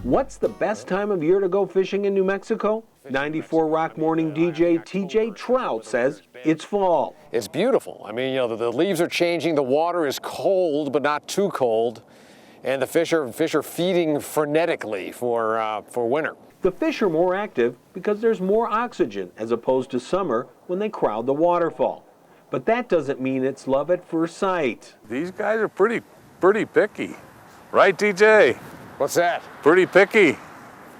What's the best time of year to go fishing in New Mexico? 94 Rock Morning DJ TJ Trout says it's fall. It's beautiful. I mean, the leaves are changing, the water is cold, but not too cold, and the fish are feeding frenetically for winter. The fish are more active because there's more oxygen as opposed to summer when they crowd the waterfall. But that doesn't mean it's love at first sight. These guys are pretty picky. Right, DJ? What's that? Pretty picky.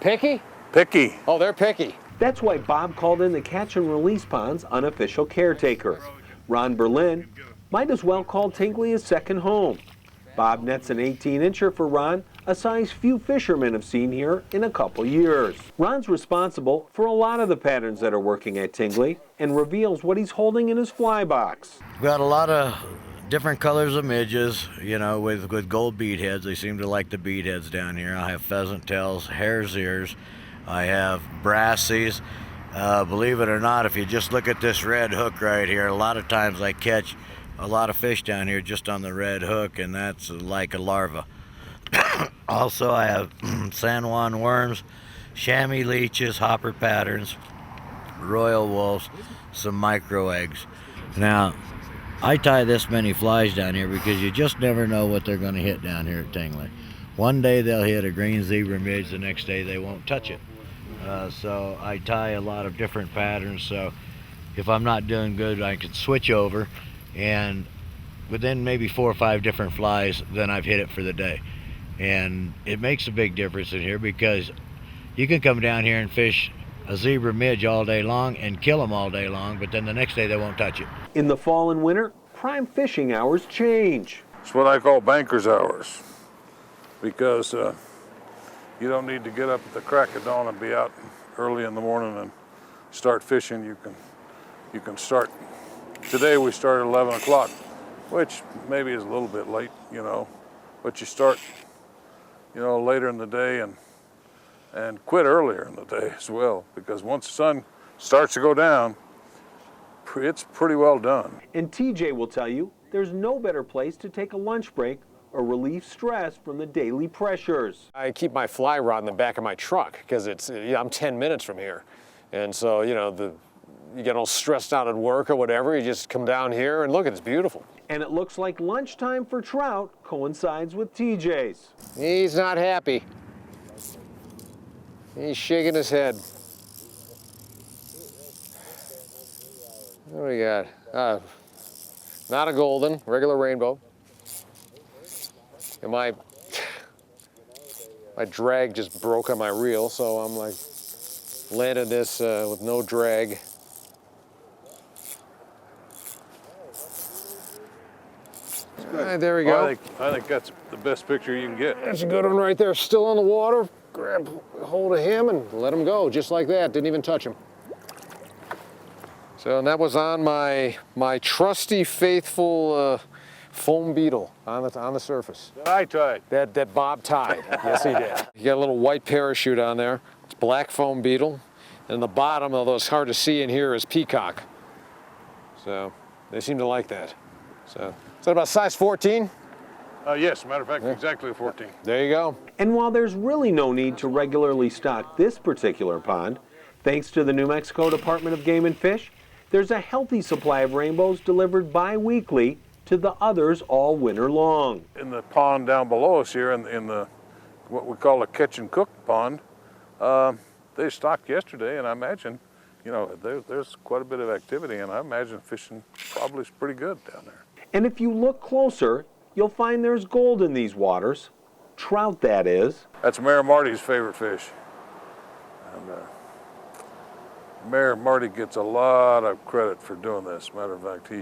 Picky? Picky. Oh, they're picky. That's why Bob called in the Catch and Release Pond's unofficial caretaker. Ron Berlin might as well call Tingley his second home. Bob nets an 18-incher for Ron, a size few fishermen have seen here in a couple years. Ron's responsible for a lot of the patterns that are working at Tingley and reveals what he's holding in his fly box. We got a lot of different colors of midges, with gold bead heads. They seem to like the bead heads down here. I have pheasant tails, hare's ears. I have brassies. Believe it or not, if you just look at this red hook right here, a lot of times I catch a lot of fish down here just on the red hook, and that's like a larva. Also, I have San Juan worms, chamois leeches, hopper patterns, royal wolves, some micro eggs. Now, I tie this many flies down here because you just never know what they're going to hit down here at Tingley. One day they'll hit a green zebra midge, the next day they won't touch it. So I tie a lot of different patterns, so if I'm not doing good, I can switch over, and within maybe 4 or 5 different flies, then I've hit it for the day. And it makes a big difference in here because you can come down here and fish a zebra midge all day long and kill them all day long, but then the next day they won't touch it. In the fall and winter, prime fishing hours change. It's what I call banker's hours, because you don't need to get up at the crack of dawn and be out early in the morning and start fishing. You can start. Today we started at 11 o'clock, which maybe is a little bit late, but you start, later in the day and quit earlier in the day as well, because once the sun starts to go down, it's pretty well done. And TJ will tell you there's no better place to take a lunch break or relieve stress from the daily pressures. I keep my fly rod in the back of my truck because I'm 10 minutes from here. And so, you get all stressed out at work or whatever, you just come down here and look, it's beautiful. And it looks like lunchtime for trout coincides with TJ's. He's not happy. He's shaking his head. What do we got? Not a golden, regular rainbow. And my drag just broke on my reel, so I'm like landed this with no drag. There we go. I think that's the best picture you can get. That's a good one right there, still on the water. Grab hold of him and let him go, just like that. Didn't even touch him. So that was on my trusty, faithful foam beetle on the surface. I tied. That Bob tied. Yes, he did. You got a little white parachute on there. It's black foam beetle. And the bottom, although it's hard to see in here, is Peacock. So they seem to like that. So is that about size 14? Yes, matter of fact, exactly 14. There you go. And while there's really no need to regularly stock this particular pond, thanks to the New Mexico Department of Game and Fish, there's a healthy supply of rainbows delivered bi-weekly to the others all winter long. In the pond down below us here, in the what we call a catch and cook pond, they stocked yesterday, and I imagine, there's quite a bit of activity, and I imagine fishing probably is pretty good down there. And if you look closer, you'll find there's gold in these waters. Trout, that is. That's Mayor Marty's favorite fish. And Mayor Marty gets a lot of credit for doing this. Matter of fact,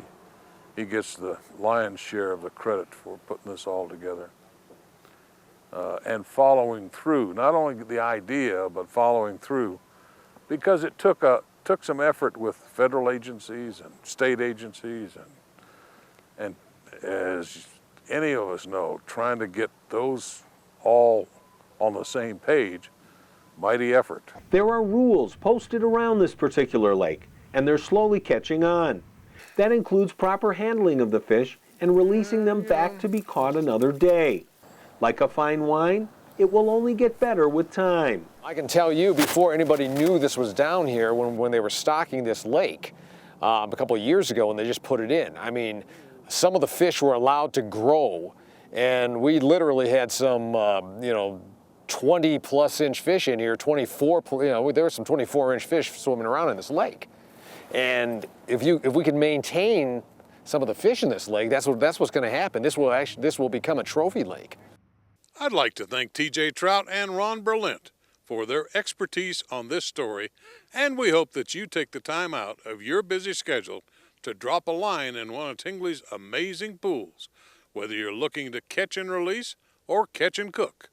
he gets the lion's share of the credit for putting this all together. And following through, not only the idea, but following through, because it took some effort with federal agencies and state agencies, and as any of us know, trying to get those all on the same page, mighty effort. There are rules posted around this particular lake, and they're slowly catching on. That includes proper handling of the fish and releasing them back to be caught another day. Like a fine wine, It will only get better with time. I can tell you, before anybody knew this was down here, when they were stocking this lake a couple of years ago, when they just put it in, I mean, some of the fish were allowed to grow, and we literally had some, 20-plus inch fish in here, 24, there were some 24-inch fish swimming around in this lake. And if we can maintain some of the fish in this lake, that's what's going to happen. This will become a trophy lake. I'd like to thank TJ Trout and Ron Berlint for their expertise on this story, and we hope that you take the time out of your busy schedule to drop a line in one of Tingley's amazing pools, whether you're looking to catch and release or catch and cook.